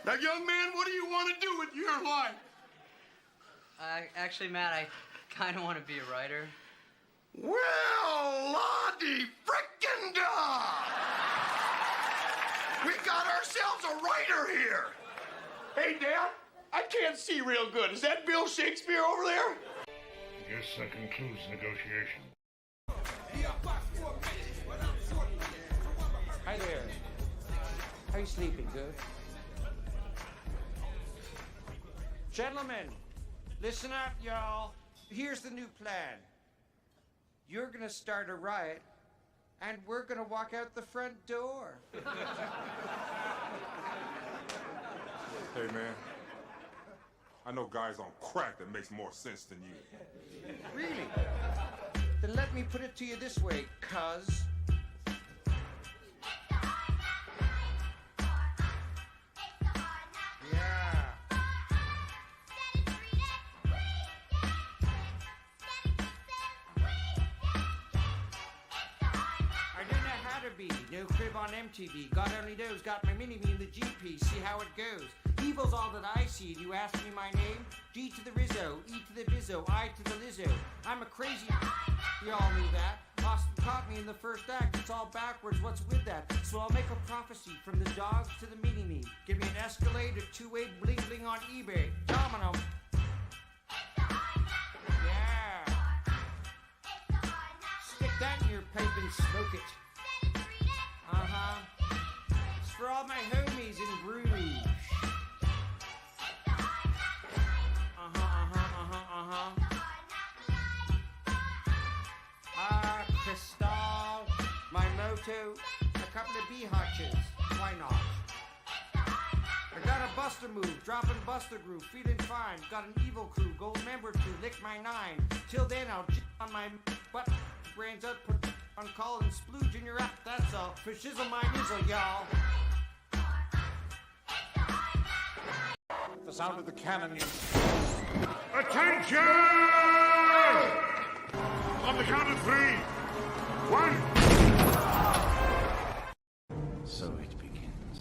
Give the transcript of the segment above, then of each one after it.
Now, young man, what do you want to do with your life? Actually, Matt, I kind of want to be a writer. Well, Lottie frickin' da! We got ourselves a writer here. Hey, Dad, I can't see real good. Is that Bill Shakespeare over there? Guess that concludes negotiation. Hi there. How you sleeping? Good? Gentlemen, listen up, y'all. Here's the new plan. You're gonna start a riot, and we're gonna walk out the front door. Hey, man. I know guys on crack that makes more sense than you. Really? Then let me put it to you this way, cuz. Yeah. I don't know how to be. No crib on MTV. God only knows. Got my mini-me in the GP. See how it goes. Evil's all that I see. You ask me my name? G to the Rizzo, E to the Bizzo, I to the Lizzo. I'm a crazy. You all knew that. Austin caught me in the first act. It's all backwards. What's with that? So I'll make a prophecy from the dogs to the mini-me. Give me an Escalade or 2-8 bling-bling on eBay. Domino. Yeah. Stick that in your pipe and smoke it. Uh-huh. It's for all my homies in Bruges. Cristal, my moto, a couple of bee hutches. Why not? I got a buster move, dropping buster groove, feeling fine. Got an evil crew, gold member to lick my 9. Till then, I'll on my butt, brains out, put on call and splooge in your app. That's all. For shizzle my nizzle, y'all. The sound of the cannon. Attention! On the count of 3. 1. So it begins.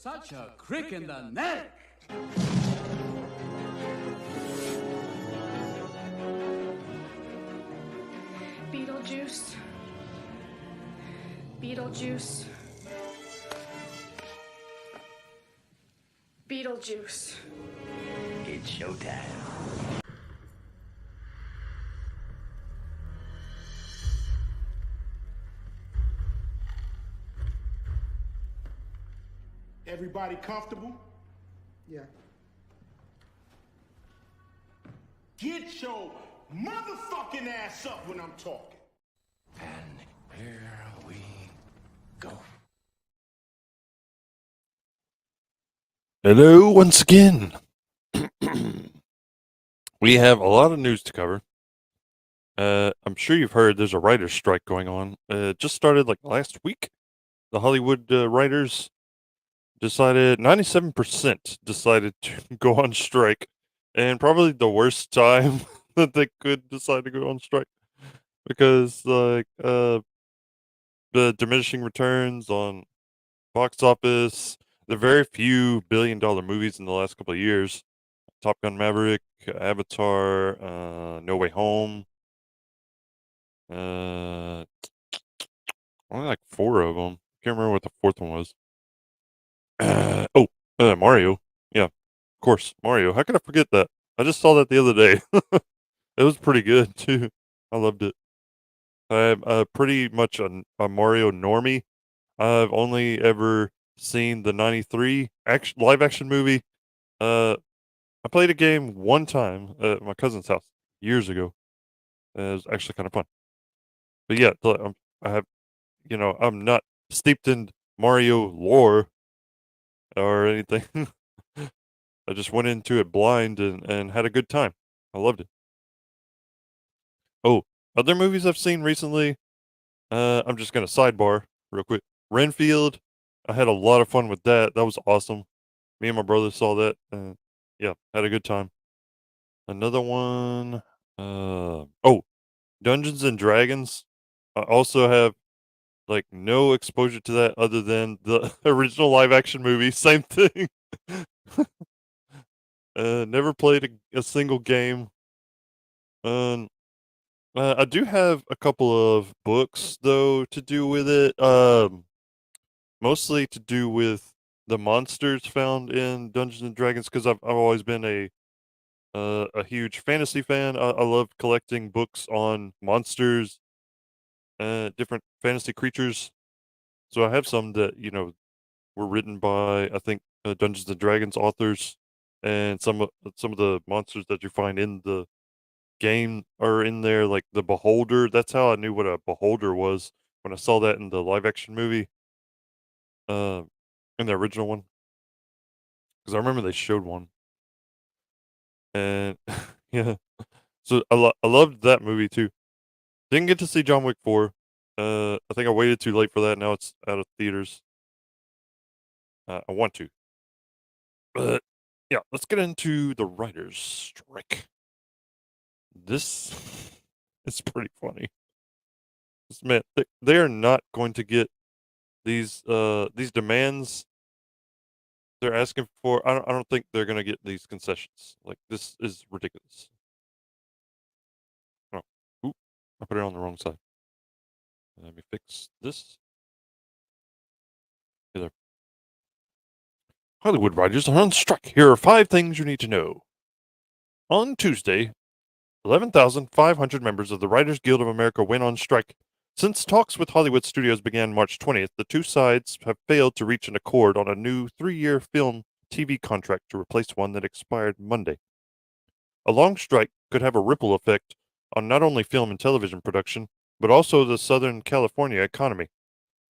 Such a crick in the neck! Beetlejuice. Beetlejuice. Beetlejuice. It's showtime. Everybody comfortable? Yeah. Get your motherfucking ass up when I'm talking. And here we go. Hello once again. We have a lot of news to cover. I'm sure you've heard there's a writer's strike going on. It just started like last week. The Hollywood writers decided 97% decided to go on strike, and probably the worst time that they could decide to go on strike, because like the diminishing returns on box office, the very few billion-dollar movies in the last couple of years, Top Gun Maverick, Avatar, No Way Home, only like 4 of them. Can't remember what the 4th one was. Mario. Yeah, of course, Mario. How could I forget that? I just saw that the other day. It was pretty good too. I loved it. I'm pretty much a Mario normie. I've only ever seen the '93 live action movie. I played a game one time at my cousin's house years ago. It was actually kind of fun. But yeah, I have, I'm not steeped in Mario lore or anything. I just went into it blind and had a good time. I loved it. Oh, other movies I've seen recently. I'm just gonna sidebar real quick. Renfield. I had a lot of fun with that. That was awesome. Me and my brother saw that. Yeah, had a good time. Another one. Oh, Dungeons and Dragons. I also have like no exposure to that other than the original live action movie. Same thing. Never played a single game. Um, I do have a couple of books though to do with it. Mostly to do with the monsters found in Dungeons and Dragons because I've always been a huge fantasy fan. I love collecting books on monsters, different fantasy creatures. So I have some that were written by I think Dungeons and Dragons authors, and some of the monsters that you find in the game are in there, like the Beholder. That's how I knew what a Beholder was when I saw that in the live action movie, uh, in the original one, because I remember they showed one, and yeah. So I loved that movie too. Didn't get to see John Wick 4. I think I waited too late for that. Now it's out of theaters. I want to. But yeah, let's get into the writer's strike. This is pretty funny. This man, they are not going to get these demands they're asking for. I don't think they're gonna get these concessions. Like this is ridiculous. Oh, oop, I put it on the wrong side. Let me fix this. Hey there. Hollywood writers are on strike. Here are 5 things you need to know. On Tuesday, 11,500 members of the Writers Guild of America went on strike. Since talks with Hollywood studios began March 20th, the two sides have failed to reach an accord on a new 3-year film TV contract to replace one that expired Monday. A long strike could have a ripple effect on not only film and television production, but also the Southern California economy.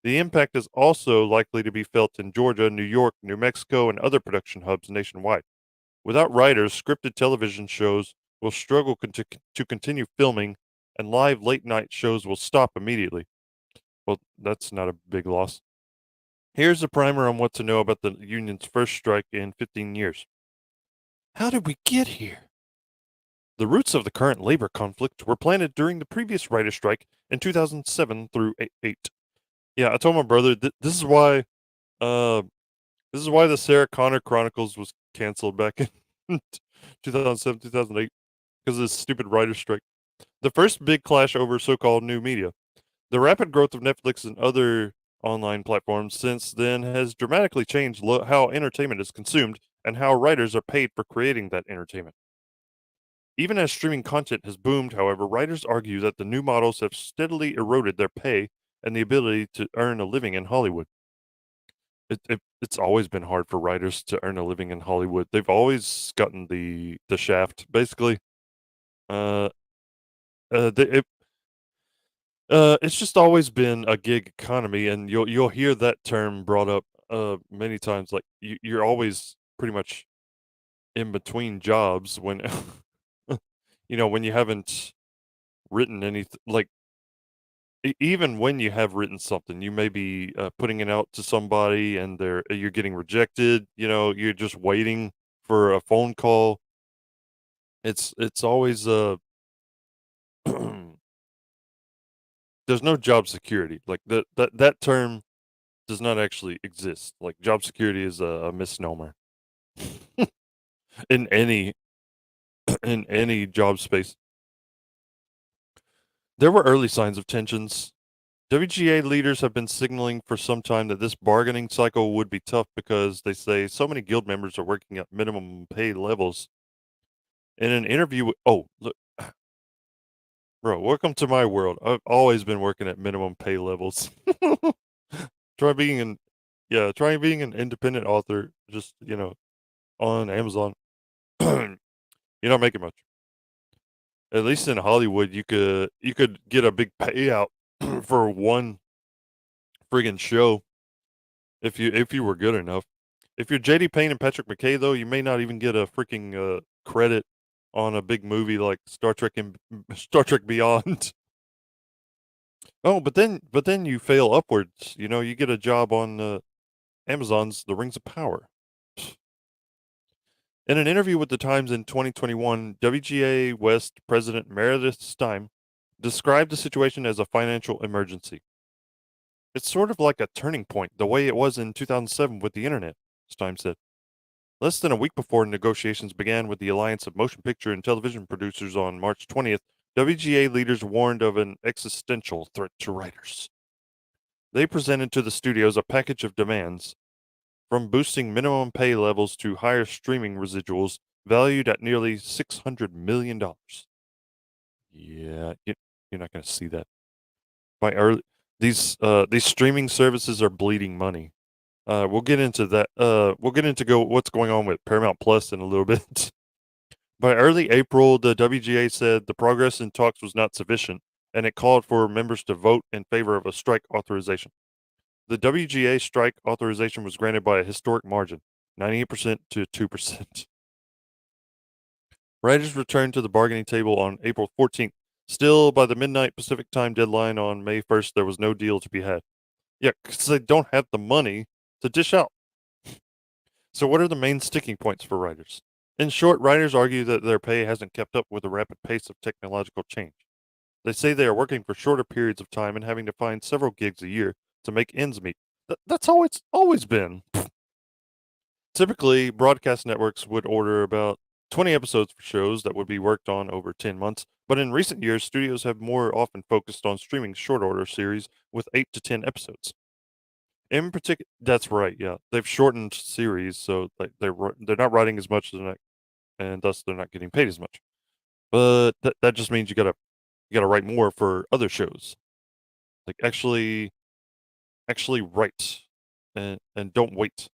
The impact is also likely to be felt in Georgia, New York, New Mexico, and other production hubs nationwide. Without writers, scripted television shows will struggle to continue filming, and live late night shows will stop immediately. Well, that's not a big loss. Here's a primer on what to know about the union's first strike in 15 years. How did we get here? The roots of the current labor conflict were planted during the previous writer strike in 2007 through 8. Yeah, I told my brother this is why the Sarah Connor Chronicles was canceled back in 2007, 2008 because of this stupid writer strike. The first big clash over so-called new media. The rapid growth of Netflix and other online platforms since then has dramatically changed how entertainment is consumed and how writers are paid for creating that entertainment. Even as streaming content has boomed, however, writers argue that the new models have steadily eroded their pay and the ability to earn a living in Hollywood. It's always been hard for writers to earn a living in Hollywood. They've always gotten the shaft, basically. Uh, it's just always been a gig economy, and you'll hear that term brought up many times. Like you're always pretty much in between jobs when when you haven't written anything. Like even when you have written something, you may be putting it out to somebody, and you're getting rejected. You're just waiting for a phone call. It's always there's no job security. Like that term does not actually exist. Like job security is a misnomer in any in any job space. There were early signs of tensions. WGA leaders have been signaling for some time that this bargaining cycle would be tough because they say so many guild members are working at minimum pay levels. In an interview with, oh, look, Bro, welcome to my world. I've always been working at minimum pay levels. Try being an try being an independent author, just, on Amazon. You're not making much. At least in Hollywood, you could get a big payout for one friggin' show if you were good enough. If you're JD Payne and Patrick McKay though, you may not even get a freaking credit on a big movie like Star Trek and Star Trek Beyond. Oh, but then you fail upwards. You get a job on Amazon's The Rings of Power. In an interview with the Times in 2021, WGA West President Meredith Stein described the situation as a financial emergency. It's sort of like a turning point, the way it was in 2007 with the internet, Stein said. Less than a week before negotiations began with the Alliance of Motion Picture and Television Producers on March 20th, WGA leaders warned of an existential threat to writers. They presented to the studios a package of demands, from boosting minimum pay levels to higher streaming residuals valued at nearly $600 million. Yeah, you're not going to see that. These streaming services are bleeding money. We'll get into that. We'll get into what's going on with Paramount Plus in a little bit. By early April, the WGA said the progress in talks was not sufficient, and it called for members to vote in favor of a strike authorization. The WGA strike authorization was granted by a historic margin, 98% to 2%. Writers returned to the bargaining table on April 14th. Still, by the midnight Pacific time deadline on May 1st, there was no deal to be had. Yeah, because they don't have the money to dish out. So, what are the main sticking points for writers? In short, writers argue that their pay hasn't kept up with the rapid pace of technological change. They say they are working for shorter periods of time and having to find several gigs a year to make ends meet. That's how it's always been. Typically, broadcast networks would order about 20 episodes for shows that would be worked on over 10 months, but in recent years, studios have more often focused on streaming short order series with 8 to 10 episodes. In particular, that's right. Yeah, they've shortened series, so like they're not writing as much as and thus they're not getting paid as much. But that just means you gotta write more for other shows. Like actually write and don't wait.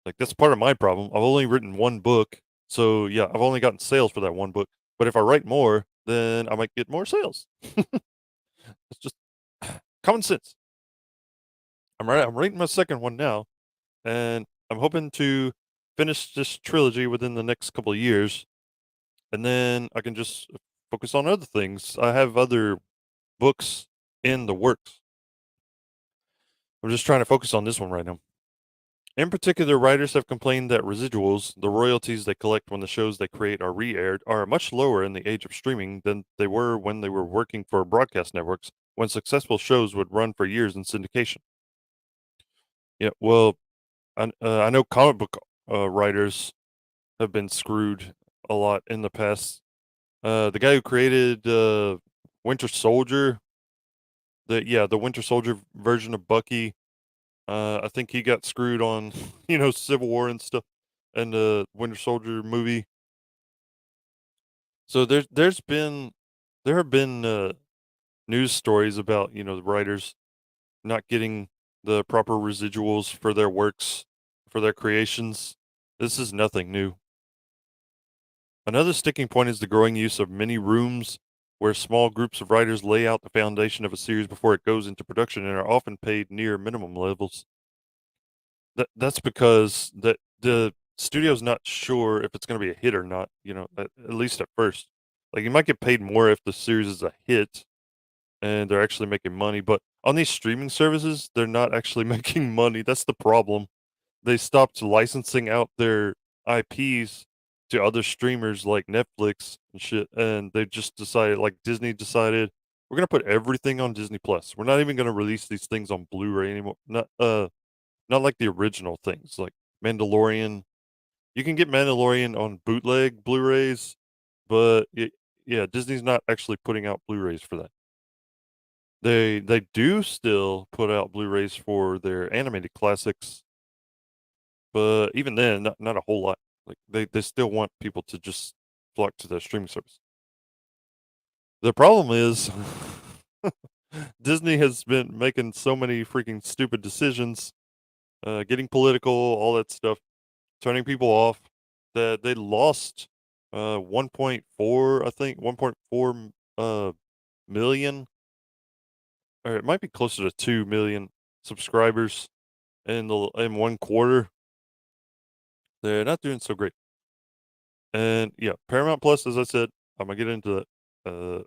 Like that's part of my problem. I've only written one book, so yeah, I've only gotten sales for that one book. But if I write more, then I might get more sales. It's just common sense. I'm writing my second one now, and I'm hoping to finish this trilogy within the next couple of years, and then I can just focus on other things. I have other books in the works. I'm just trying to focus on this one right now. In particular, writers have complained that residuals, the royalties they collect when the shows they create are re-aired, are much lower in the age of streaming than they were when they were working for broadcast networks, when successful shows would run for years in syndication. Yeah, well, I know comic book writers have been screwed a lot in the past. The guy who created Winter Soldier, the Winter Soldier version of Bucky, I think he got screwed on, Civil War and stuff, and the Winter Soldier movie. So there have been news stories about the writers not getting the proper residuals for their works, for their creations. This is nothing new. Another sticking point is the growing use of mini rooms, where small groups of writers lay out the foundation of a series before it goes into production and are often paid near minimum levels. That's because the studio's not sure if it's going to be a hit or not. At least at first. Like you might get paid more if the series is a hit, and they're actually making money. But on these streaming services, they're not actually making money. That's the problem. They stopped licensing out their IPs to other streamers like Netflix and shit, and they just decided, like Disney decided, we're gonna put everything on Disney Plus. We're not even gonna release these things on Blu-ray anymore. Not like the original things, like Mandalorian. You can get Mandalorian on bootleg Blu-rays, but yeah, Disney's not actually putting out Blu-rays for that. They do still put out Blu-rays for their animated classics, but even then, not a whole lot. Like they still want people to just flock to their streaming service. The problem is Disney has been making so many freaking stupid decisions, getting political, all that stuff, turning people off, that they lost 1.4, I think 1.4 million, or it might be closer to 2 million subscribers in one quarter. They're not doing so great. And yeah, Paramount Plus, as I said, I'm gonna get into that.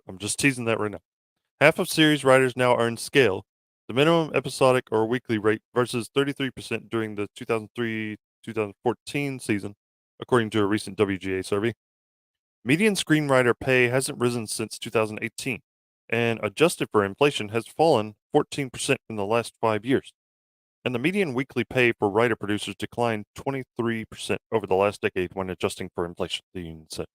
I'm just teasing that right now. Half of series writers now earn scale, the minimum episodic or weekly rate, versus 33% during the 2003-2014 season, according to a recent WGA survey. Median screenwriter pay hasn't risen since 2018, and adjusted for inflation has fallen 14% in the last 5 years. And the median weekly pay for writer producers declined 23% over the last decade when adjusting for inflation, the union said.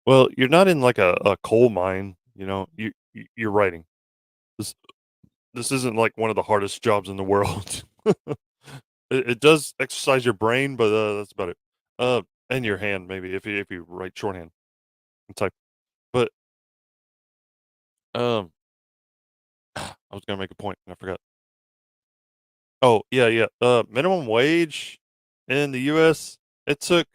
Well, you're not in like a coal mine, you're writing. This isn't like one of the hardest jobs in the world. It does exercise your brain, but that's about it. And your hand maybe if you write shorthand and type. But I was gonna make a point and I forgot. Oh yeah, yeah. Minimum wage in the U.S. It took.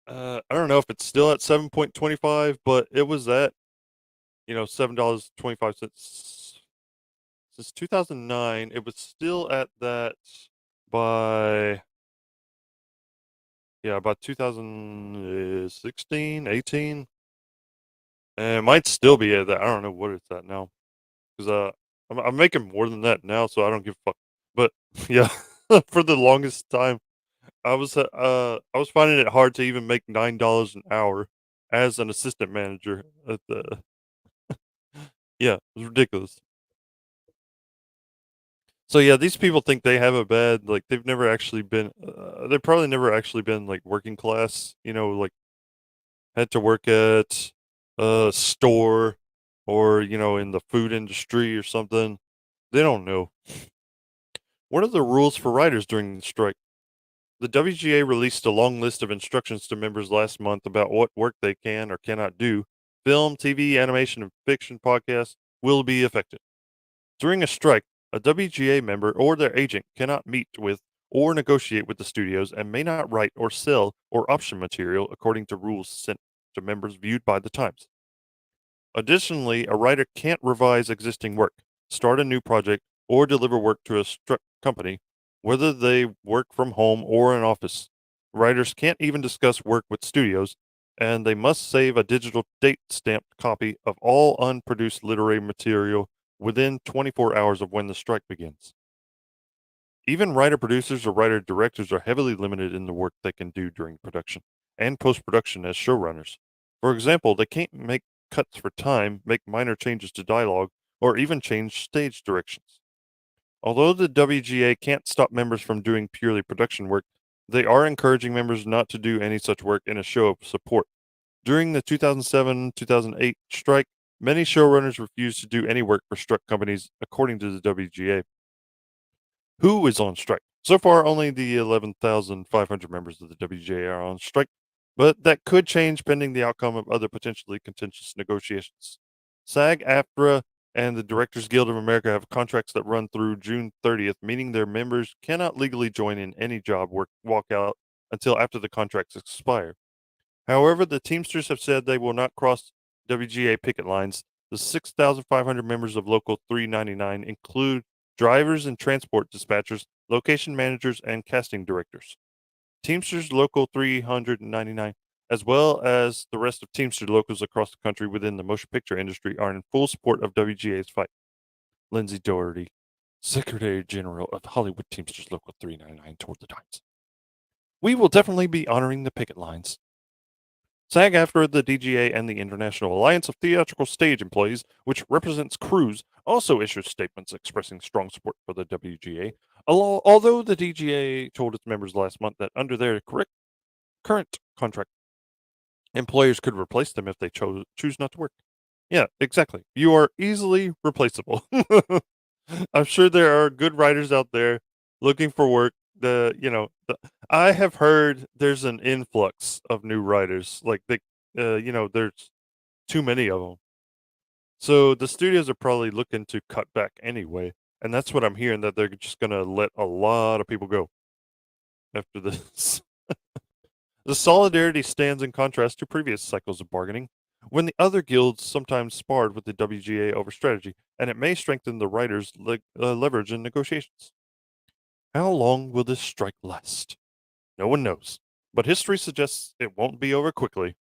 I don't know if it's still at 7.25, but it was at $7.25 since 2009. It was still at that by about 2016, 18. And it might still be at that. I don't know what it's at now because I'm making more than that now, so I don't give a fuck. But yeah, for the longest time, I was finding it hard to even make $9 an hour as an assistant manager at the. Yeah, it was ridiculous. So yeah, these people think they have it bad. Like they've never actually been. They've probably never actually been like working class. Like had to work at a store or in the food industry or something. They don't know. What are the rules for writers during the strike? The WGA released a long list of instructions to members last month about what work they can or cannot do. Film, TV, animation, and fiction podcasts will be affected. During a strike, a WGA member or their agent cannot meet with or negotiate with the studios and may not write or sell or option material according to rules sent to members viewed by the Times. Additionally, a writer can't revise existing work, start a new project, or deliver work to a struck company, whether they work from home or an office. Writers can't even discuss work with studios, and they must save a digital date stamped copy of all unproduced literary material within 24 hours of when the strike begins. Even writer producers or writer directors are heavily limited in the work they can do during production and post production as showrunners. For example, they can't make cuts for time, make minor changes to dialogue, or even change stage directions. Although the WGA can't stop members from doing purely production work, they are encouraging members not to do any such work in a show of support. During the 2007-2008 strike, many showrunners refused to do any work for struck companies, according to the WGA. Who is on strike? So far, only the 11,500 members of the WGA are on strike, but that could change pending the outcome of other potentially contentious negotiations. SAG-AFTRA and the Directors Guild of America have contracts that run through June 30th, meaning their members cannot legally join in any job work walkout until after the contracts expire. However, the Teamsters have said they will not cross WGA picket lines. The 6,500 members of Local 399 include drivers and transport dispatchers, location managers, and casting directors. Teamsters Local 399, as well as the rest of Teamster locals across the country within the motion picture industry, are in full support of WGA's fight. Lindsay Doherty, Secretary General of Hollywood Teamsters Local 399, told the Times. We will definitely be honoring the picket lines. SAG-AFTRA, the DGA, and the International Alliance of Theatrical Stage Employees, which represents crews, also issued statements expressing strong support for the WGA, although the DGA told its members last month that under their current contract, employers could replace them if they choose not to work. Yeah, exactly. You are easily replaceable. I'm sure there are good writers out there looking for work. I have heard there's an influx of new writers. Like there's too many of them. So the studios are probably looking to cut back anyway, and that's what I'm hearing, that they're just gonna let a lot of people go after this. The solidarity stands in contrast to previous cycles of bargaining, when the other guilds sometimes sparred with the WGA over strategy, and it may strengthen the writers' leverage in negotiations. How long will this strike last? No one knows, but history suggests it won't be over quickly.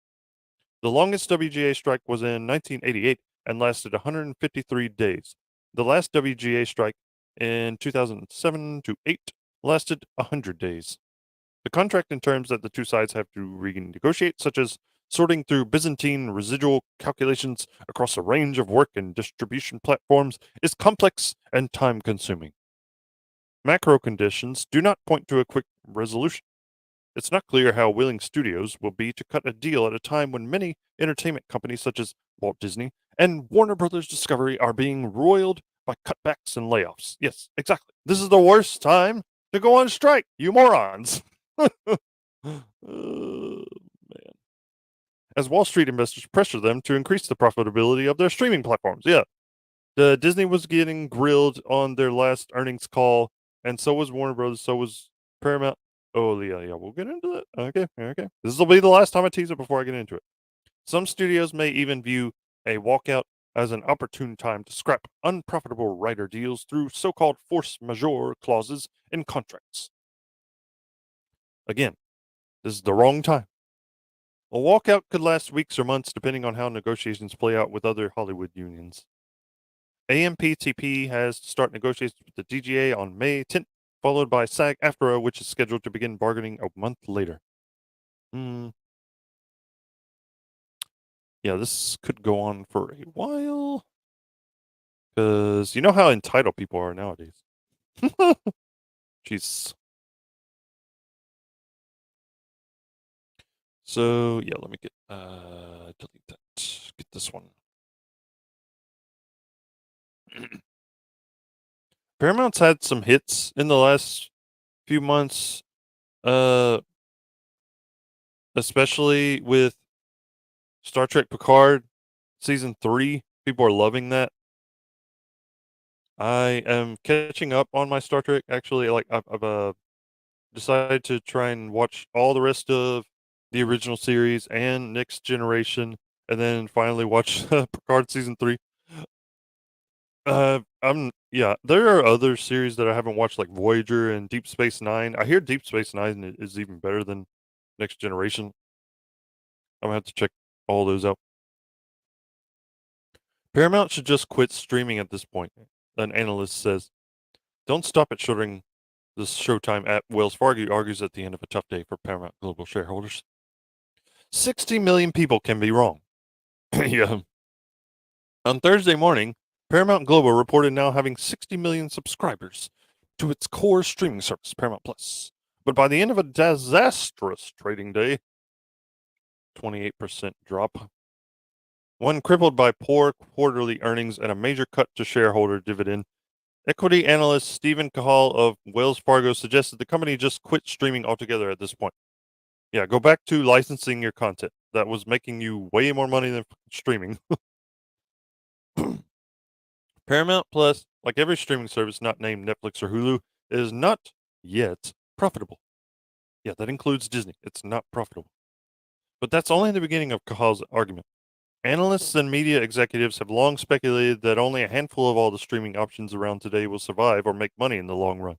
The longest WGA strike was in 1988 and lasted 153 days. The last WGA strike in 2007 to 8 lasted 100 days. The contract and terms that the two sides have to renegotiate, such as sorting through Byzantine residual calculations across a range of work and distribution platforms, is complex and time-consuming. Macro conditions do not point to a quick resolution. It's not clear how willing studios will be to cut a deal at a time when many entertainment companies such as Walt Disney and Warner Brothers Discovery are being roiled by cutbacks and layoffs. Yes, exactly. This is the worst time to go on strike, you morons. Man. As Wall Street investors pressure them to increase the profitability of their streaming platforms. Yeah. Disney was getting grilled on their last earnings call, and so was Warner Brothers, so was Paramount. Oh, yeah, we'll get into that. Okay. This will be the last time I tease it before I get into it. Some studios may even view a walkout as an opportune time to scrap unprofitable writer deals through so-called force majeure clauses in contracts. Again, this is the wrong time. A walkout could last weeks or months depending on how negotiations play out with other Hollywood unions. AMPTP has to start negotiations with the DGA on May 10th, followed by SAG-AFTRA, which is scheduled to begin bargaining a month later. Yeah, this could go on for a while. Because you know how entitled people are nowadays. Jeez. So, yeah, let me get, delete that. Get this one. Paramount's had some hits in the last few months, especially with Star Trek Picard season 3. People are loving that. I am catching up on my Star Trek. Actually, like I've decided to try and watch all the rest of the original series and Next Generation, and then finally watch Picard season 3. There are other series that I haven't watched, like Voyager and Deep Space Nine. I hear Deep Space Nine is even better than Next Generation. I'm gonna have to check all those out. Paramount should just quit streaming at this point, an analyst says. Don't stop at shorting the showtime at Wells Fargo argues at the end of a tough day for Paramount Global shareholders. 60 million people can be wrong. Yeah. On Thursday morning, Paramount Global reported now having 60 million subscribers to its core streaming service, Paramount Plus. But by the end of a disastrous trading day, 28% drop, one crippled by poor quarterly earnings and a major cut to shareholder dividend, equity analyst Stephen Karl of Wells Fargo suggested the company just quit streaming altogether at this point. Yeah, go back to licensing your content. That was making you way more money than streaming. Paramount Plus, like every streaming service not named Netflix or Hulu, is not yet profitable. Yeah, that includes Disney. It's not profitable. But that's only the beginning of Kahal's argument. Analysts and media executives have long speculated that only a handful of all the streaming options around today will survive or make money in the long run.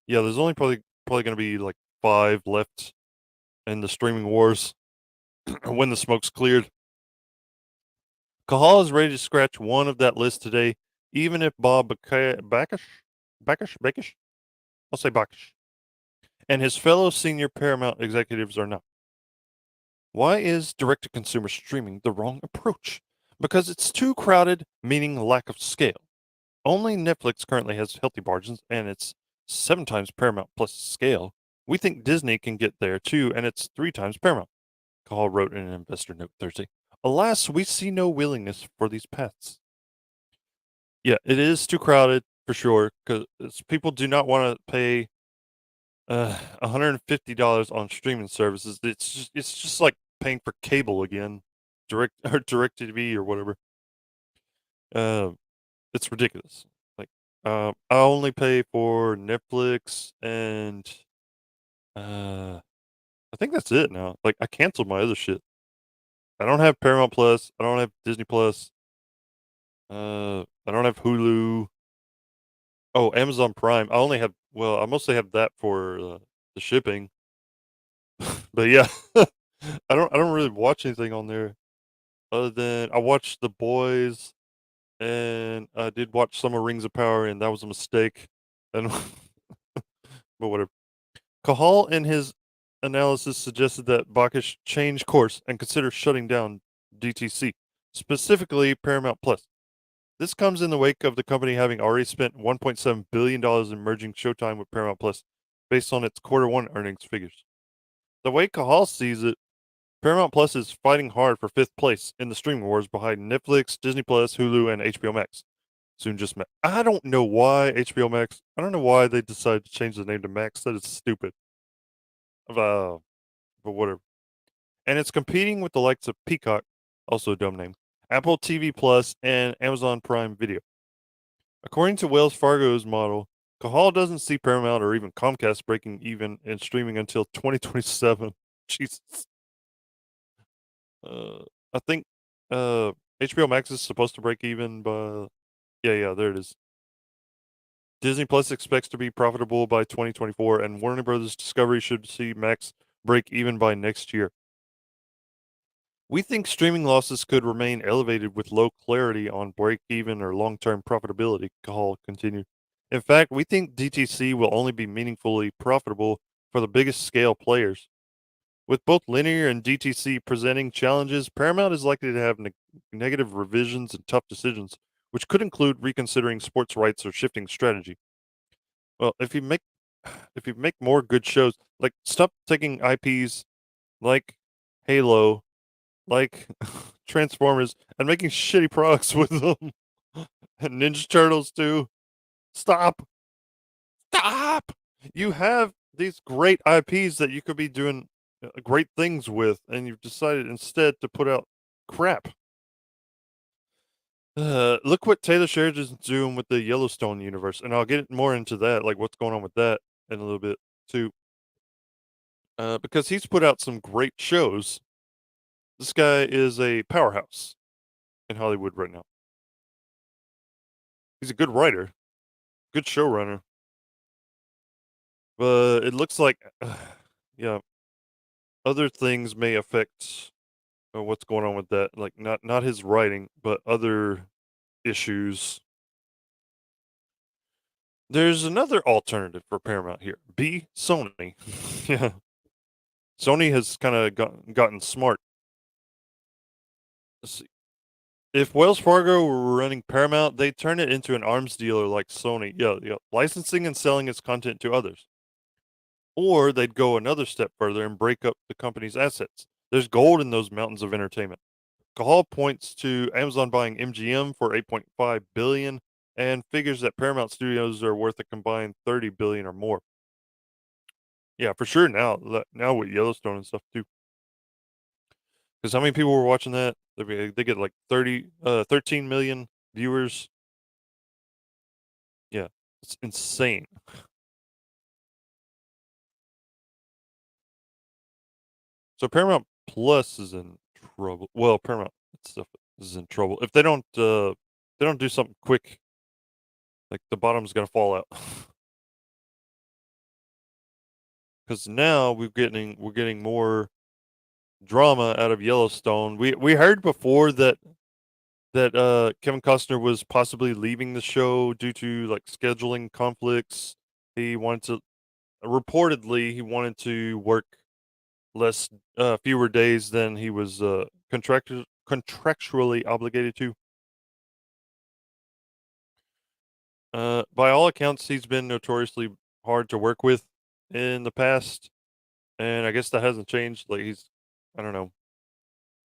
Yeah, there's only probably going to be like 5 left in the streaming wars when the smoke's cleared. Kahal is ready to scratch one of that list today, even if Bob Bakish, I'll say Bakish, and his fellow senior Paramount executives are not. Why is direct-to-consumer streaming the wrong approach? Because it's too crowded, meaning lack of scale. Only Netflix currently has healthy margins, and it's 7 times Paramount Plus scale. We think Disney can get there too, and it's 3 times Paramount. Kahal wrote in an investor note Thursday. Alas, we see no willingness for these paths. Yeah, it is too crowded for sure, because people do not want to pay $150 on streaming services. It's just like paying for cable again, direct TV or whatever. It's ridiculous. Like, I only pay for Netflix and I think that's it now. Like, I canceled my other shit. I don't have Paramount Plus. I don't have Disney Plus. I don't have Hulu. Oh, Amazon Prime. I only have. Well, I mostly have that for the shipping. But yeah, I don't really watch anything on there other than I watched The Boys and I did watch some of Rings of Power, and that was a mistake. And but whatever. Cahal in his analysis suggested that Bacchus change course and consider shutting down DTC, specifically Paramount Plus. This comes in the wake of the company having already spent $1.7 billion in merging Showtime with Paramount Plus, based on its quarter one earnings figures. The way Cahal sees it, Paramount Plus is fighting hard for fifth place in the streaming wars behind Netflix, Disney Plus, Hulu, and HBO Max. Soon just Max. I don't know why HBO Max. I don't know why they decided to change the name to Max. That is stupid. But whatever. And it's competing with the likes of Peacock, also a dumb name, Apple TV Plus, and Amazon Prime Video. According to Wells Fargo's model, Cahal doesn't see Paramount or even Comcast breaking even in streaming until 2027. Jesus. I think HBO Max is supposed to break even by. Yeah, there it is. Disney Plus expects to be profitable by 2024, and Warner Brothers Discovery should see Max break even by next year. We think streaming losses could remain elevated with low clarity on break even or long term profitability, Cahal continued. In fact, we think DTC will only be meaningfully profitable for the biggest scale players. With both linear and DTC presenting challenges, Paramount is likely to have negative revisions and tough decisions, which could include reconsidering sports rights or shifting strategy. Well, if you make more good shows, like stop taking IPs like Halo, like Transformers, and making shitty products with them, and Ninja Turtles too. Stop. You have these great IPs that you could be doing great things with, and you've decided instead to put out crap. Look what Taylor Sheridan's doing with the Yellowstone universe, and I'll get more into that, like what's going on with that in a little bit too. Because he's put out some great shows. This guy is a powerhouse in Hollywood right now. He's a good writer, good showrunner. But it looks like, yeah, other things may affect what's going on with that. Like not his writing, but other issues. There's another alternative for Paramount here. B. Sony. Yeah. Sony has kind of gotten smart. Let's see. If Wells Fargo were running Paramount, they'd turn it into an arms dealer like Sony. Yeah, licensing and selling its content to others. Or they'd go another step further and break up the company's assets. There's gold in those mountains of entertainment. Cahal points to Amazon buying MGM for $8.5 billion and figures that Paramount Studios are worth a combined $30 billion or more. Yeah, for sure now with Yellowstone and stuff too. Because how many people were watching that? They get like 13 million viewers. Yeah, it's insane. So Paramount Plus is in trouble. Well, Paramount stuff is in trouble if they don't do something quick. Like the bottom's gonna fall out. Because now we're getting more drama out of Yellowstone. We heard before that Kevin Costner was possibly leaving the show due to like scheduling conflicts. He wanted to work fewer days than he was contractually obligated to. By all accounts, he's been notoriously hard to work with in the past, and I guess that hasn't changed. Like I don't know.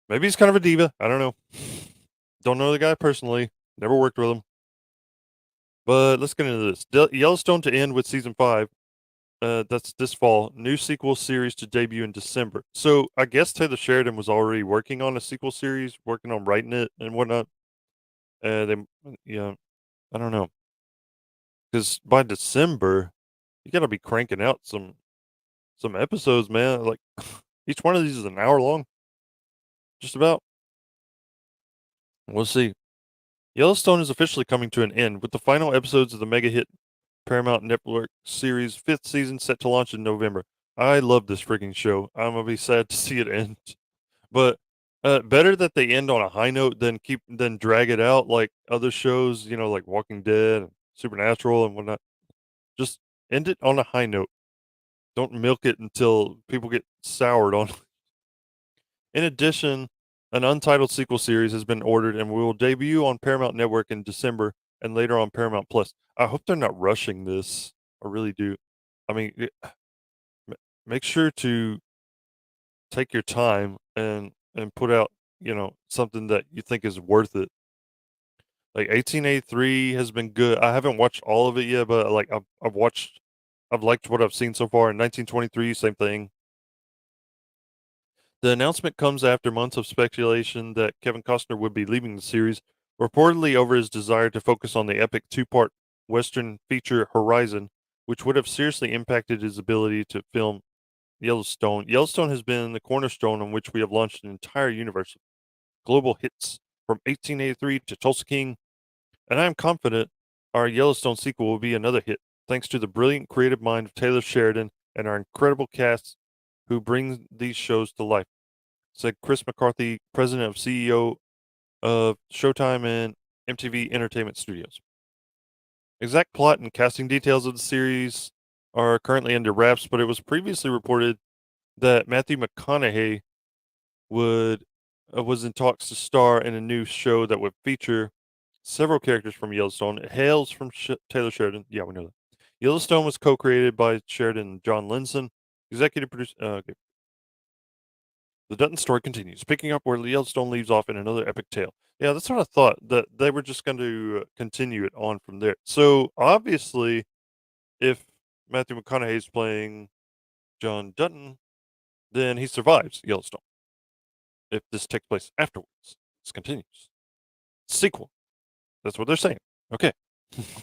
Maybe he's kind of a diva. I don't know. Don't know the guy personally. Never worked with him. But let's get into this. Yellowstone to end with season 5. That's this fall. New sequel series to debut in December. So I guess Taylor Sheridan was already working on a sequel series, working on writing it and whatnot. Yeah, I don't know, because by December, you gotta be cranking out some episodes, man. Like each one of these is an hour long, just about. We'll see. Yellowstone is officially coming to an end, with the final episodes of the mega hit Paramount Network series' fifth season set to launch in November. I love this freaking show. I'm gonna be sad to see it end, but better that they end on a high note than drag it out like other shows, like Walking Dead and Supernatural and whatnot. Just end it on a high note. Don't milk it until people get soured on. In addition, an untitled sequel series has been ordered and will debut on Paramount Network in December and later on Paramount Plus. I hope they're not rushing this. I really do. I mean, make sure to take your time and put out, something that you think is worth it. Like 1883 has been good. I haven't watched all of it yet, but like I've liked what I've seen so far. In 1923, same thing. The announcement comes after months of speculation that Kevin Costner would be leaving the series, reportedly over his desire to focus on the epic two-part Western feature Horizon, which would have seriously impacted his ability to film Yellowstone. Yellowstone has been the cornerstone on which we have launched an entire universe of global hits, from 1883 to Tulsa King, and I am confident our Yellowstone sequel will be another hit, thanks to the brilliant creative mind of Taylor Sheridan and our incredible cast who brings these shows to life, said Chris McCarthy, president of CEO of Showtime and MTV Entertainment Studios. Exact plot and casting details of the series are currently under wraps, but it was previously reported that Matthew McConaughey was in talks to star in a new show that would feature several characters from Yellowstone. It hails from Taylor Sheridan. Yeah, we know that. Yellowstone was co-created by Sheridan and John Linson. Executive producer. Okay. The Dutton story continues, picking up where Yellowstone leaves off in another epic tale. Yeah, that's what I thought, that they were just going to continue it on from there. So obviously, if Matthew McConaughey is playing John Dutton, then he survives Yellowstone. If this takes place afterwards, this continues. Sequel. That's what they're saying. Okay.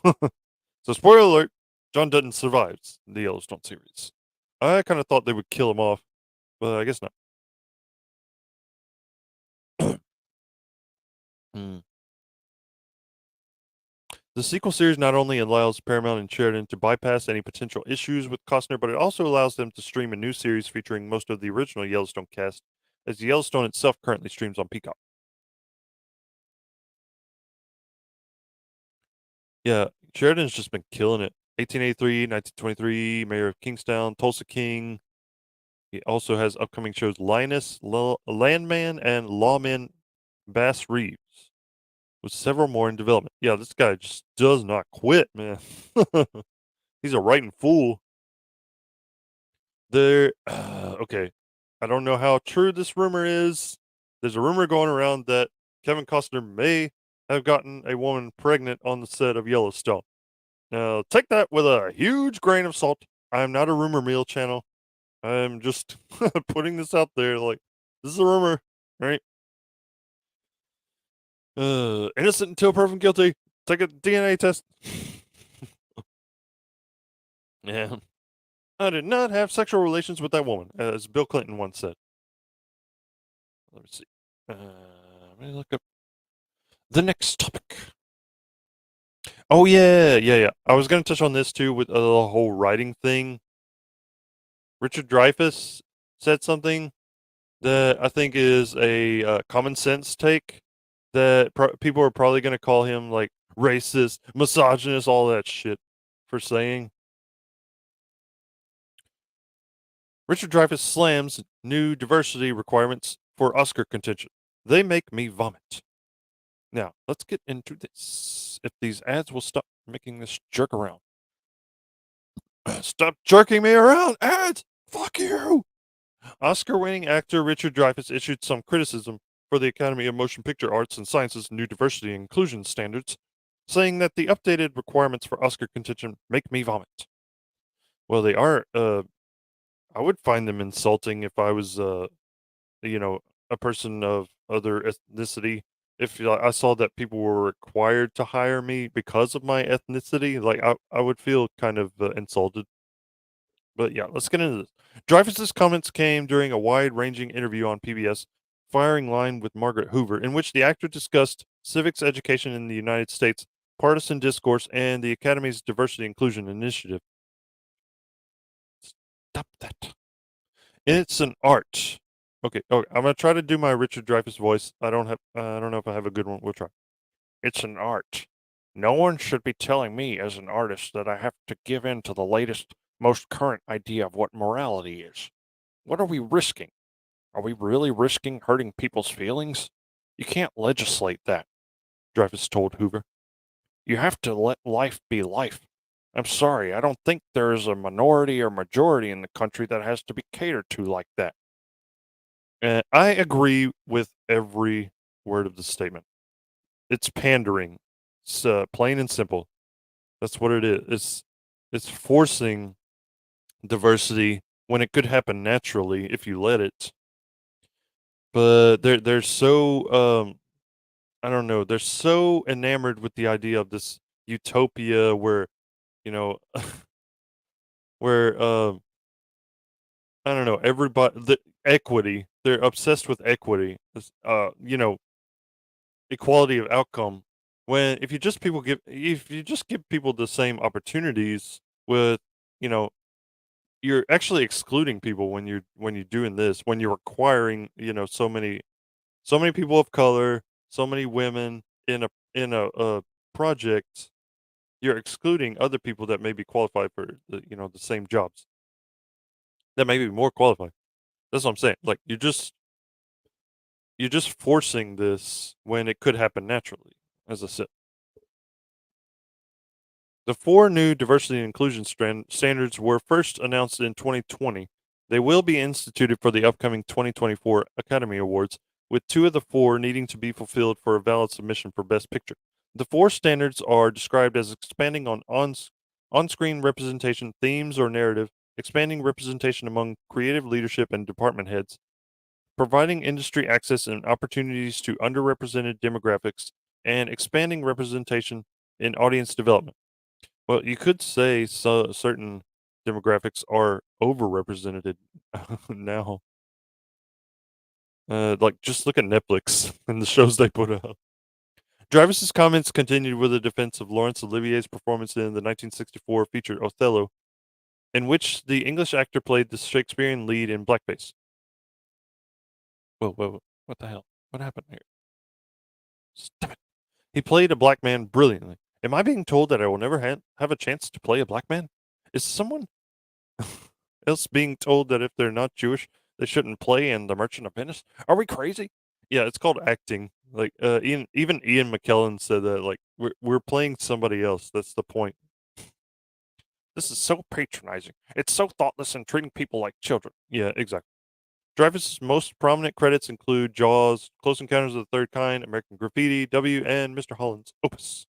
So spoiler alert, John Dutton survives the Yellowstone series. I kind of thought they would kill him off, but I guess not. Hmm. The sequel series not only allows Paramount and Sheridan to bypass any potential issues with Costner, but it also allows them to stream a new series featuring most of the original Yellowstone cast, as Yellowstone itself currently streams on Peacock. Yeah, Sheridan's just been killing it. 1883, 1923, Mayor of Kingstown, Tulsa King. He also has upcoming shows Linus, Landman, and Lawman Bass Reeves, with several more in development. Yeah, this guy just does not quit, man. He's a writing fool. Okay. I don't know how true this rumor is. There's a rumor going around that Kevin Costner may have gotten a woman pregnant on the set of Yellowstone. Now, take that with a huge grain of salt. I'm not a rumor mill channel. I'm just putting this out there. Like, this is a rumor, right? Innocent until proven guilty. Take a DNA test. Yeah. I did not have sexual relations with that woman, as Bill Clinton once said. Let me see. Let me look up the next topic. Oh, yeah. I was going to touch on this too with the whole writing thing. Richard Dreyfuss said something that I think is a common sense take, that people are probably going to call him like racist, misogynist, all that shit for saying. Richard Dreyfuss slams new diversity requirements for Oscar contention. They make me vomit. Now, let's get into this. If these ads will stop making this jerk around. Stop jerking me around, ads! Fuck you! Oscar-winning actor Richard Dreyfuss issued some criticism for the Academy of Motion Picture Arts and Sciences' new diversity and inclusion standards, saying that the updated requirements for Oscar contention make me vomit. Well, they are, I would find them insulting if I was, a person of other ethnicity. if I saw that people were required to hire me because of my ethnicity, like I would feel kind of insulted. But yeah, let's get into this. Dreyfus's comments came during a wide-ranging interview on PBS, Firing Line with Margaret Hoover, in which the actor discussed civics education in the United States, partisan discourse, and the Academy's diversity inclusion initiative. Stop that. It's an art. Okay, I'm gonna try to do my Richard Dreyfuss voice. I don't know if I have a good one. We'll try. It's an art. No one should be telling me as an artist that I have to give in to the latest, most current idea of what morality is. What are we risking? Are we really risking hurting people's feelings? You can't legislate that, Dreyfuss told Hoover. You have to let life be life. I'm sorry, I don't think there is a minority or majority in the country that has to be catered to like that. I agree with every word of the statement. It's pandering. It's plain and simple. That's what it is. It's forcing diversity when it could happen naturally if you let it. But they're so I don't know, they're so enamored with the idea of this utopia where, you know, where I don't know, everybody the equity, they're obsessed with equity. You know, equality of outcome. When if you just give people the same opportunities with, you know, you're actually excluding people when you're doing this, when you're requiring, you know, so many people of color, so many women in a project, you're excluding other people that may be qualified for the, you know, the same jobs. That may be more qualified. That's what I'm saying. Like you're just forcing this when it could happen naturally, as I said. The four new diversity and inclusion standards were first announced in 2020. They will be instituted for the upcoming 2024 Academy Awards, with two of the four needing to be fulfilled for a valid submission for Best Picture. The four standards are described as expanding on-screen representation, themes or narrative, expanding representation among creative leadership and department heads, providing industry access and opportunities to underrepresented demographics, and expanding representation in audience development. Well, you could say certain demographics are overrepresented now. Like just look at Netflix and the shows they put out. Dreyfuss's comments continued with a defense of Laurence Olivier's performance in the 1964 feature Othello, in which the English actor played the Shakespearean lead in blackface. Whoa, what the hell? What happened here? Stop it. He played a black man brilliantly. Am I being told that I will never have a chance to play a black man? Is someone else being told that if they're not Jewish, they shouldn't play in The Merchant of Venice? Are we crazy? Yeah, it's called acting. Like even Ian McKellen said that. Like we're playing somebody else. That's the point. This is so patronizing. It's so thoughtless and treating people like children. Yeah, exactly. Dreyfuss's most prominent credits include Jaws, Close Encounters of the Third Kind, American Graffiti, W, and Mr. Holland's Opus.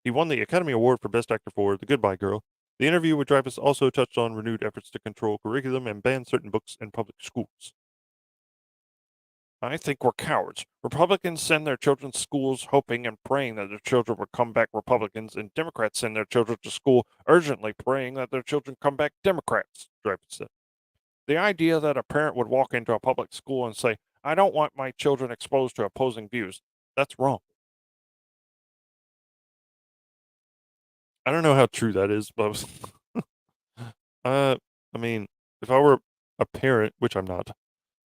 He won the Academy Award for Best Actor for The Goodbye Girl. The interview with Dreyfuss also touched on renewed efforts to control curriculum and ban certain books in public schools. I think we're cowards. Republicans send their children to schools hoping and praying that their children will come back Republicans, and Democrats send their children to school urgently praying that their children come back Democrats, Dreyfuss said. The idea that a parent would walk into a public school and say, I don't want my children exposed to opposing views, that's wrong. I don't know how true that is, but I mean, if I were a parent, which I'm not,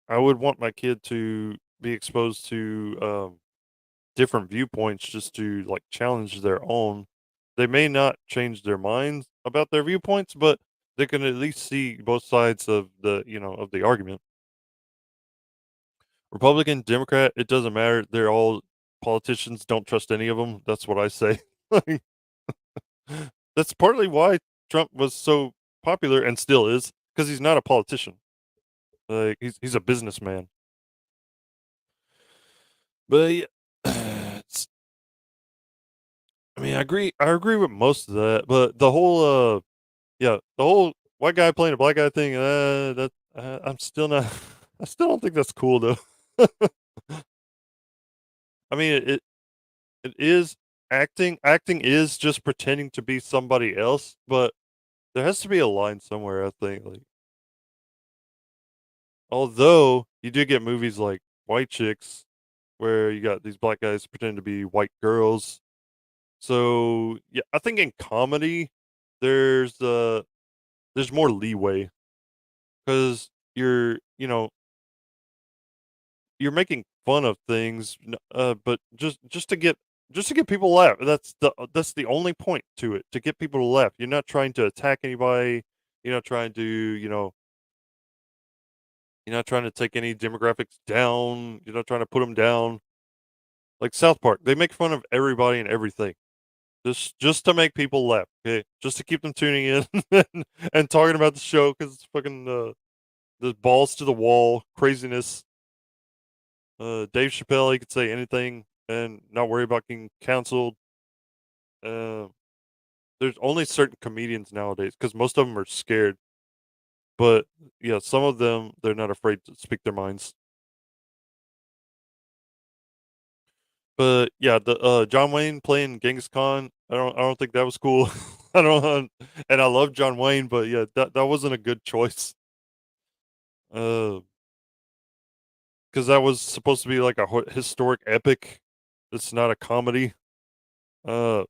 I would want my kid to be exposed to different viewpoints just to like challenge their own. They may not change their minds about their viewpoints, but they can at least see both sides of the, you know, of the argument. Republican, Democrat, it doesn't matter. They're all politicians. Don't trust any of them. That's what I say. That's partly why Trump was so popular and still is, because he's not a politician. Like he's a businessman. But yeah, I mean, I agree with most of that, but the whole the whole white guy playing a black guy thing, that I'm still not. I still don't think that's cool though. I mean, it is acting. Acting is just pretending to be somebody else, but there has to be a line somewhere, I think. Like, although you do get movies like White Chicks, where you got these black guys pretending to be white girls. So yeah, I think in comedy, there's there's more leeway because you're making fun of things, but just to get people to laugh. That's the only point to it, to get people to laugh. You're not trying to attack anybody. You're not trying to, you're not trying to take any demographics down. You're not trying to put them down. Like South Park, they make fun of everybody and everything, just to make people laugh. Okay, just to keep them tuning in and talking about the show because it's fucking the balls to the wall craziness. Dave Chappelle, he could say anything and not worry about getting canceled. Uh, there's only certain comedians nowadays because most of them are scared. But yeah, some of them, they're not afraid to speak their minds. But yeah, the John Wayne playing Genghis Khan, I don't think that was cool. I don't, and I love John Wayne, but yeah, that wasn't a good choice. Because that was supposed to be like a historic epic. It's not a comedy. Uh,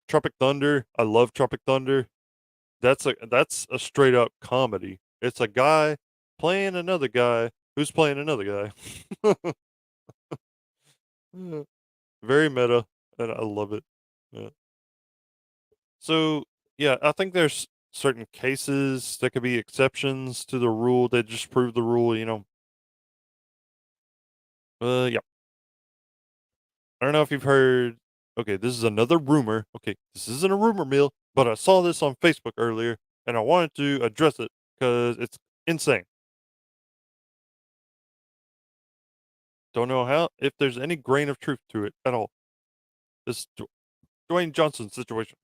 Tropic Thunder. I love Tropic Thunder. That's a straight up comedy. It's a guy playing another guy who's playing another guy. Very meta, and I love it. Yeah. So yeah, I think there's certain cases that could be exceptions to the rule that just prove the rule. Yeah. I don't know if you've heard. Okay, this is another rumor. Okay, this isn't a rumor mill, but I saw this on Facebook earlier, and I wanted to address it because it's insane. Don't know how if there's any grain of truth to it at all. This Dwayne Johnson situation.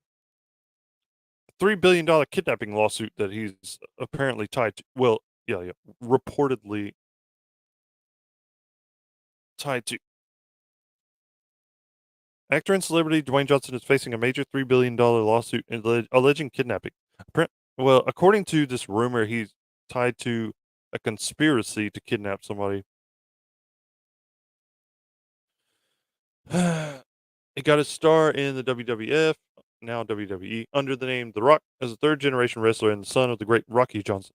$3 billion kidnapping lawsuit that he's apparently tied to. Well, yeah, reportedly tied to. Actor and celebrity Dwayne Johnson is facing a major $3 billion lawsuit alleging kidnapping. Well, according to this rumor, he's tied to a conspiracy to kidnap somebody. He got his star in the WWF, now WWE, under the name The Rock, as a third-generation wrestler and the son of the great Rocky Johnson.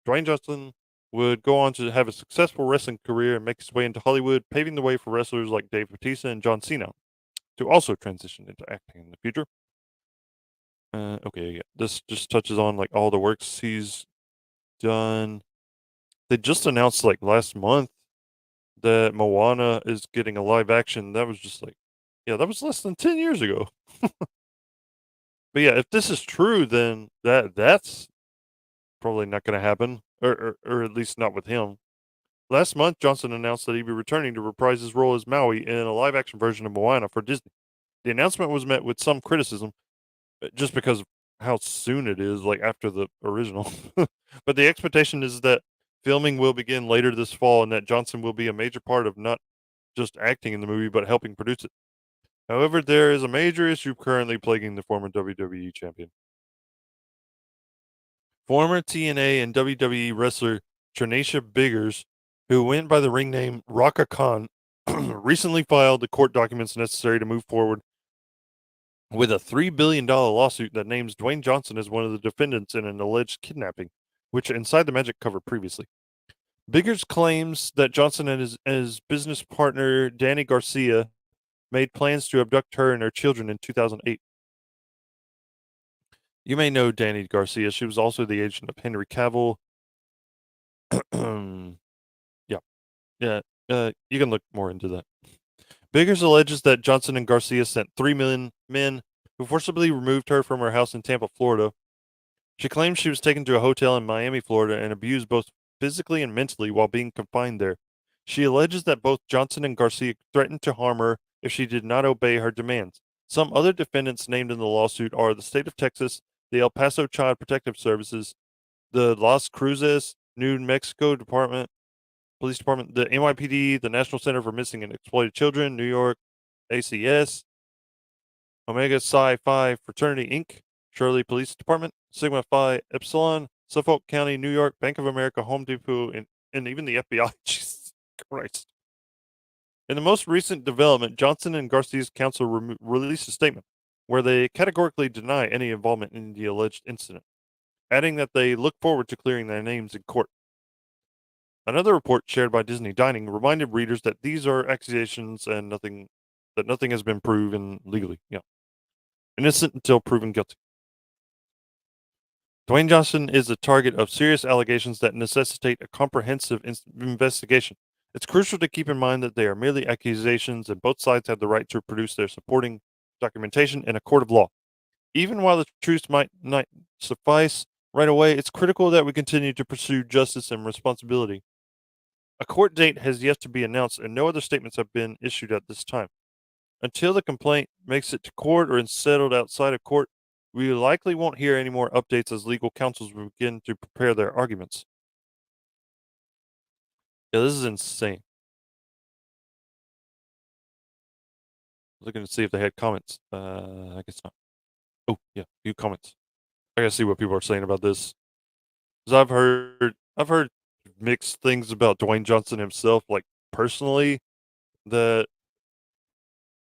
Dwayne Johnson would go on to have a successful wrestling career and make his way into Hollywood, paving the way for wrestlers like Dave Bautista and John Cena to also transition into acting in the future. Okay, yeah. This just touches on like all the works he's done. They just announced like last month that Moana is getting a live action. That was just like, yeah, that was less than 10 years ago. But yeah, if this is true, then that's probably not going to happen, or at least not with him. Last month, Johnson announced that he'd be returning to reprise his role as Maui in a live action version of Moana for Disney. The announcement was met with some criticism, just because of how soon it is, like after the original. But the expectation is that filming will begin later this fall and that Johnson will be a major part of not just acting in the movie, but helping produce it. However, there is a major issue currently plaguing the former WWE champion. Former TNA and WWE wrestler Trinacia Biggers, who went by the ring name Raka Khan, recently filed the court documents necessary to move forward with a $3 billion lawsuit that names Dwayne Johnson as one of the defendants in an alleged kidnapping, which Inside the Magic covered previously. Biggers claims that Johnson and his business partner Danny Garcia made plans to abduct her and her children in 2008. You may know Danny Garcia. She was also the agent of Henry Cavill. Yeah. You can look more into that. Biggers alleges that Johnson and Garcia sent 3 million men who forcibly removed her from her house in Tampa, Florida. She claims she was taken to a hotel in Miami, Florida, and abused both physically and mentally while being confined there. She alleges that both Johnson and Garcia threatened to harm her if she did not obey her demands. Some other defendants named in the lawsuit are the state of Texas, the El Paso Child Protective Services, the Las Cruces, New Mexico Department Police Department, the NYPD, the National Center for Missing and Exploited Children, New York, ACS, Omega Psi Phi Fraternity Inc., Shirley Police Department, Sigma Phi Epsilon, Suffolk County, New York, Bank of America, Home Depot, and even the FBI. Jesus Christ. In the most recent development, Johnson and Garcia's counsel released a statement where they categorically deny any involvement in the alleged incident, adding that they look forward to clearing their names in court. Another report shared by Disney Dining reminded readers that these are accusations and nothing has been proven legally. Yeah. Innocent until proven guilty. Dwayne Johnson is the target of serious allegations that necessitate a comprehensive investigation. It's crucial to keep in mind that they are merely accusations and both sides have the right to produce their supporting documentation in a court of law. Even while the truth might not suffice right away, it's critical that we continue to pursue justice and responsibility. A court date has yet to be announced and no other statements have been issued at this time. Until the complaint makes it to court or is settled outside of court, we likely won't hear any more updates as legal counsels begin to prepare their arguments. Yeah, this is insane. Looking to see if they had comments. I guess not. Oh, yeah, few comments. I gotta see what people are saying about this. Because I've heard mixed things about Dwayne Johnson himself, like personally, that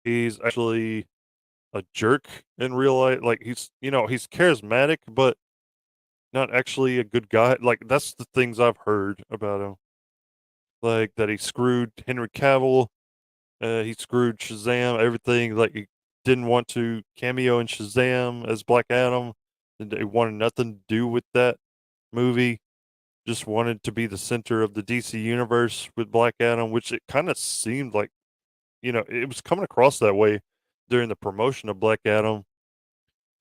he's actually a jerk in real life. Like he's charismatic, but not actually a good guy. Like that's the things I've heard about him. Like that he screwed Henry Cavill, he screwed Shazam, everything. Like he didn't want to cameo in Shazam as Black Adam. And he wanted nothing to do with that movie. Just wanted to be the center of the DC universe with Black Adam, which it kind of seemed like, it was coming across that way during the promotion of Black Adam.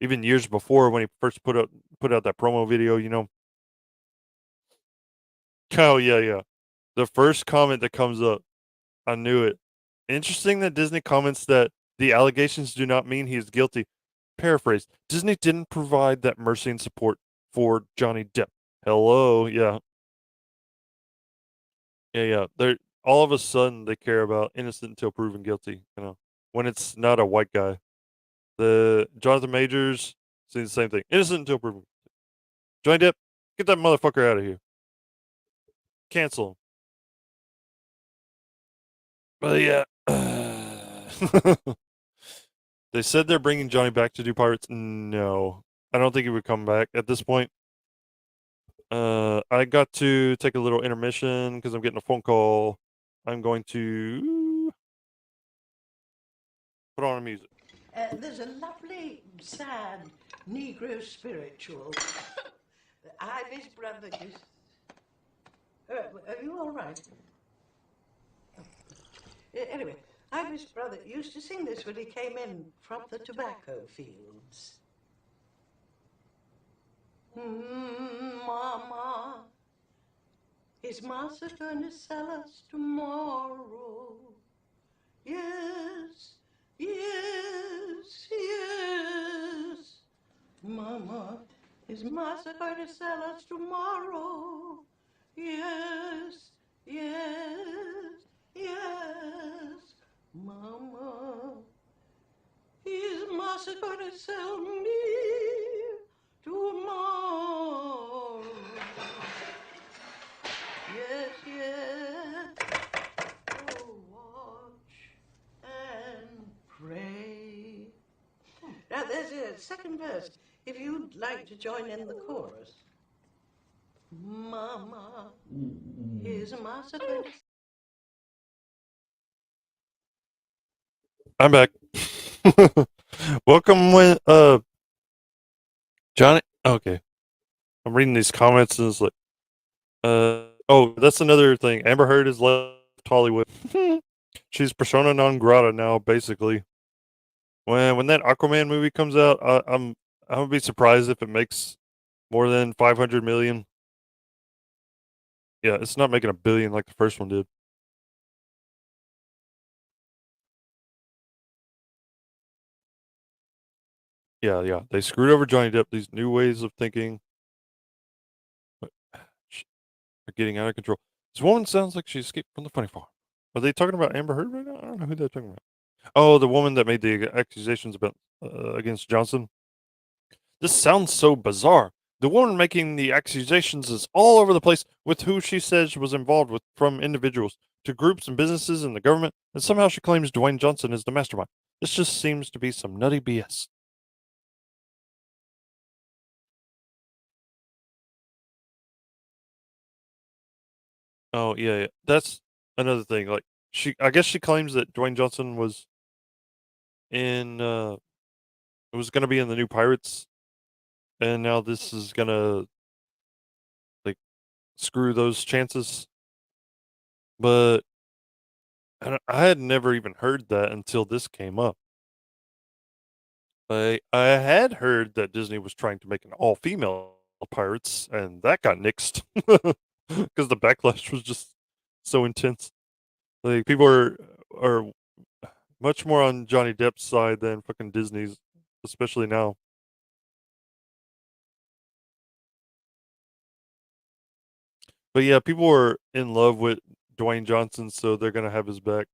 Even years before when he first put out that promo video, Oh yeah. The first comment that comes up, I knew it. Interesting that Disney comments that the allegations do not mean he is guilty. Paraphrase, Disney didn't provide that mercy and support for Johnny Depp. Hello, yeah. Yeah. They're all of a sudden they care about innocent until proven guilty, when it's not a white guy. The Jonathan Majors saying the same thing. Innocent until proven guilty. Johnny Depp, get that motherfucker out of here. Cancel him. But yeah. They said they're bringing Johnny back to do Pirates. No. I don't think he would come back at this point. I got to take a little intermission because I'm getting a phone call. I'm going to put on music. There's a lovely, sad Negro spiritual. I'm his brother. Are you all right? Anyway, I'm his brother. Used to sing this when he came in from the tobacco fields. Mama, is Massa gonna sell us tomorrow? Yes. Mama, is Massa gonna sell us tomorrow? Yes. Mama, is Massa gonna sell me tomorrow? Yes. Oh, watch and pray. Now there's a second verse. If you'd like to join in the chorus. Mama, is Massa going to... I'm back. Welcome when Johnny. Okay, I'm reading these comments and it's like, oh, that's another thing. Amber Heard has left Hollywood. She's persona non grata now, basically. When that Aquaman movie comes out, I'm gonna be surprised if it makes more than 500 million. Yeah, it's not making $1 billion like the first one did. Yeah. They screwed over Johnny Depp. These new ways of thinking are getting out of control. This woman sounds like she escaped from the funny farm. Are they talking about Amber Heard right now? I don't know who they're talking about. Oh, the woman that made the accusations about against Johnson. This sounds so bizarre. The woman making the accusations is all over the place with who she says was involved with, from individuals to groups and businesses and the government, and somehow she claims Dwayne Johnson is the mastermind. This just seems to be some nutty BS. Oh yeah. That's another thing. Like I guess she claims that Dwayne Johnson was in, was gonna be in the new Pirates, and now this is gonna like screw those chances. But I had never even heard that until this came up. I had heard that Disney was trying to make an all-female Pirates, and that got nixed because the backlash was just so intense. Like people are much more on Johnny Depp's side than fucking Disney's, especially now. But yeah, people are in love with Dwayne Johnson, so they're gonna have his back.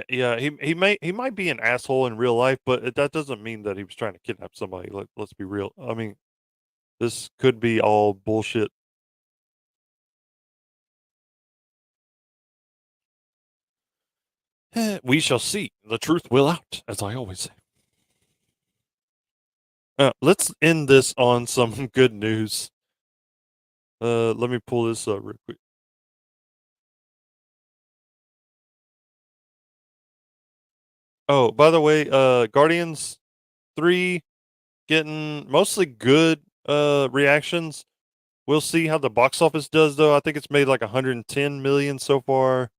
Yeah, he might be an asshole in real life, but that doesn't mean that he was trying to kidnap somebody. Let's be real. I mean, this could be all bullshit. We shall see. The truth will out, as I always say. Let's end this on some good news. Let me pull this up real quick. Oh, by the way, Guardians 3 getting mostly good reactions. We'll see how the box office does though. I think it's made like 110 million so far.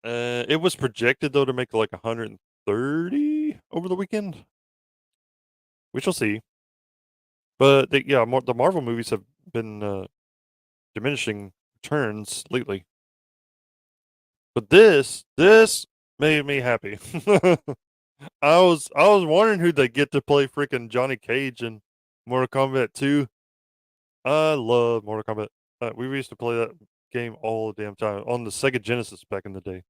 It was projected though to make like 130 over the weekend. We shall see. But the Marvel movies have been diminishing returns lately. But this made me happy. I was wondering who they get to play freaking Johnny Cage in Mortal Kombat 2. I love Mortal Kombat. We used to play that game all the damn time on the Sega Genesis back in the day,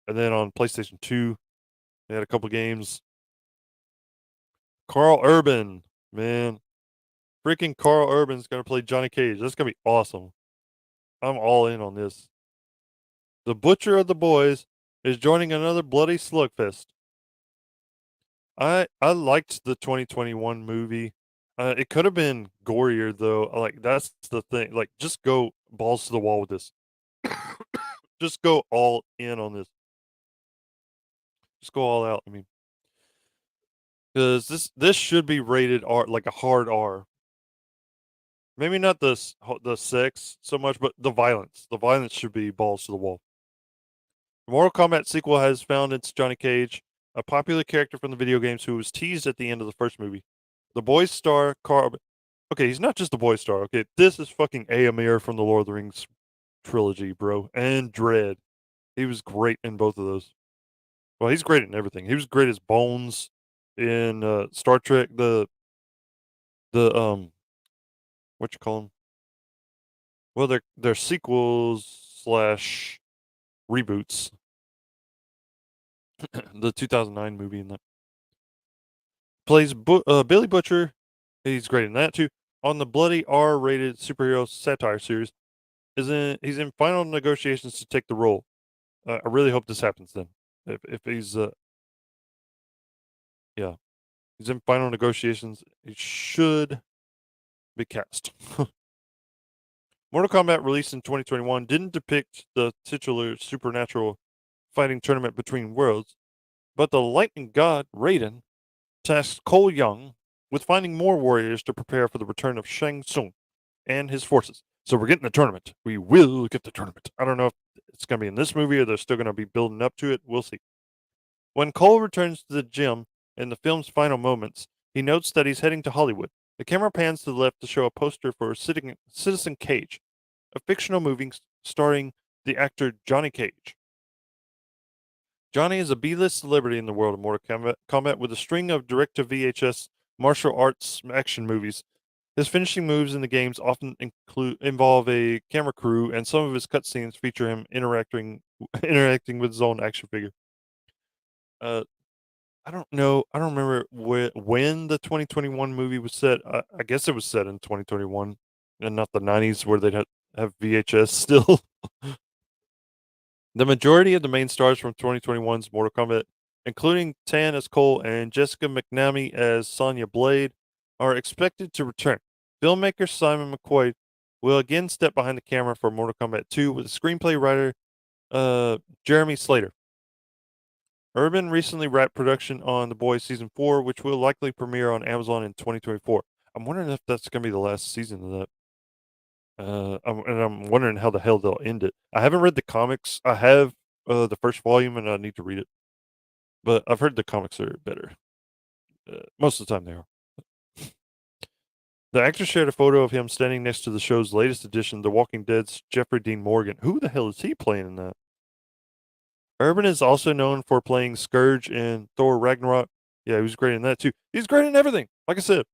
and then on PlayStation 2, they had a couple games. Karl Urban, man, freaking Karl Urban's gonna play Johnny Cage. That's gonna be awesome. I'm all in on this. The Butcher of the Boys is joining another bloody slugfest. I liked the 2021 movie. It could have been gorier though. Like that's the thing. Like just go balls to the wall with this. Just go all in on this. Just go all out. I mean, because this should be rated R, like a hard R. Maybe not the sex so much, but the violence. The violence should be balls to the wall. The Mortal Kombat sequel has found its Johnny Cage, a popular character from the video games who was teased at the end of the first movie. The boy star Karl. Okay, he's not just the boy star. Okay, this is fucking Aemir from the Lord of the Rings trilogy, bro, and Dread. He was great in both of those. Well, he's great in everything. He was great as Bones in Star Trek. The what you call them? Well, they're sequels slash reboots. The 2009 movie in that plays Billy Butcher. He's great in that too. On the bloody R-rated superhero satire series, he's in final negotiations to take the role. I really hope this happens then. If he's yeah, he's in final negotiations. He should be cast. Mortal Kombat, released in 2021, didn't depict the titular supernatural fighting tournament between worlds, but the lightning god Raiden tasked Cole Young with finding more warriors to prepare for the return of Shang Tsung and his forces. So we're getting the tournament. We will get the tournament. I don't know if it's going to be in this movie or they're still going to be building up to it. We'll see. When Cole returns to the gym in the film's final moments, he notes that he's heading to Hollywood. The camera pans to the left to show a poster for Citizen Cage, a fictional movie starring the actor Johnny Cage. Johnny is a B-list celebrity in the world of Mortal Kombat with a string of direct-to-VHS martial arts action movies. His finishing moves in the games often involve a camera crew, and some of his cutscenes feature him interacting with his own action figure. I don't know. I don't remember when the 2021 movie was set. I guess it was set in 2021 and not the 90s where they'd have VHS still. The majority of the main stars from 2021's Mortal Kombat, including Tan as Cole and Jessica McNamee as Sonya Blade, are expected to return. Filmmaker Simon McQuaid will again step behind the camera for Mortal Kombat 2 with screenplay writer Jeremy Slater. Urban recently wrapped production on The Boys Season 4, which will likely premiere on Amazon in 2024. I'm wondering if that's going to be the last season of that. I'm wondering how the hell they'll end it. I haven't read the comics. I have the first volume, and I need to read it. But I've heard the comics are better. Most of the time they are. The actor shared a photo of him standing next to the show's latest edition, The Walking Dead's Jeffrey Dean Morgan. Who the hell is he playing in that? Urban is also known for playing Scourge in Thor Ragnarok. Yeah, he was great in that too. He's great in everything. Like I said,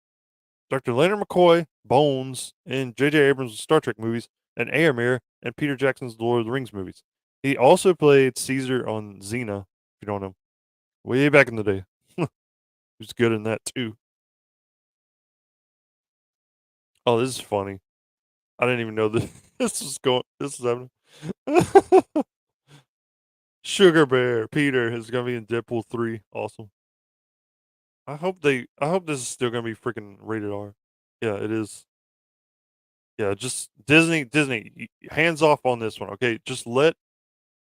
Dr. Leonard McCoy, Bones, in J.J. Abrams' Star Trek movies, and Aramir and Peter Jackson's Lord of the Rings movies. He also played Caesar on Xena, if you don't know. Way back in the day. He was good in that too. Oh, this is funny. I didn't even know this was happening. Sugar Bear Peter is gonna be in Deadpool 3. Awesome. I hope this is still gonna be freaking rated R. Yeah, it is. Yeah, just Disney, hands off on this one, okay? Just let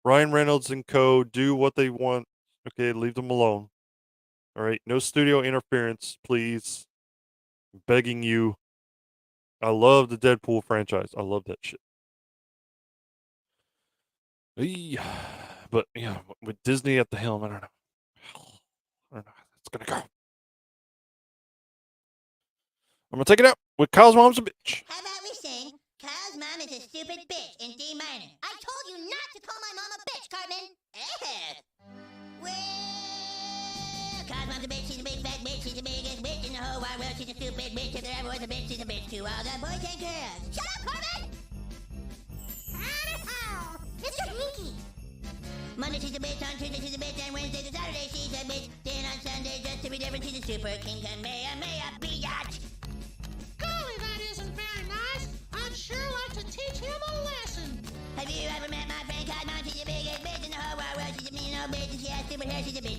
Ryan Reynolds and co. do what they want. Okay, leave them alone. All right, no studio interference, please. I'm begging you. I love the Deadpool franchise. I love that shit. But yeah, with Disney at the helm, I don't know. I don't know how that's gonna go. I'm gonna take it out with Kyle's mom's a bitch. How about we sing Kyle's mom is a stupid bitch in D minor? I told you not to call my mom a bitch, Cartman. Well, Kyle's mom's a bitch. She's a big fat bitch. She's the biggest bitch in the whole wide world. She's a stupid bitch. If there ever was a bitch, she's a bitch to all the boys and girls. Shut up, Cartman! Mr. Hinky. Monday she's a bitch, on Tuesday she's a bitch, and Wednesday to Saturday she's a bitch. Then on Sunday, just to be different, she's a super king and may a biatch. Golly, that isn't very nice. I'd sure like to teach him a lesson. Have you ever met my friend Cosmo? She's the biggest bitch in the whole wide world. She's a mean old bitch, and she has stupid hair. She's a bitch.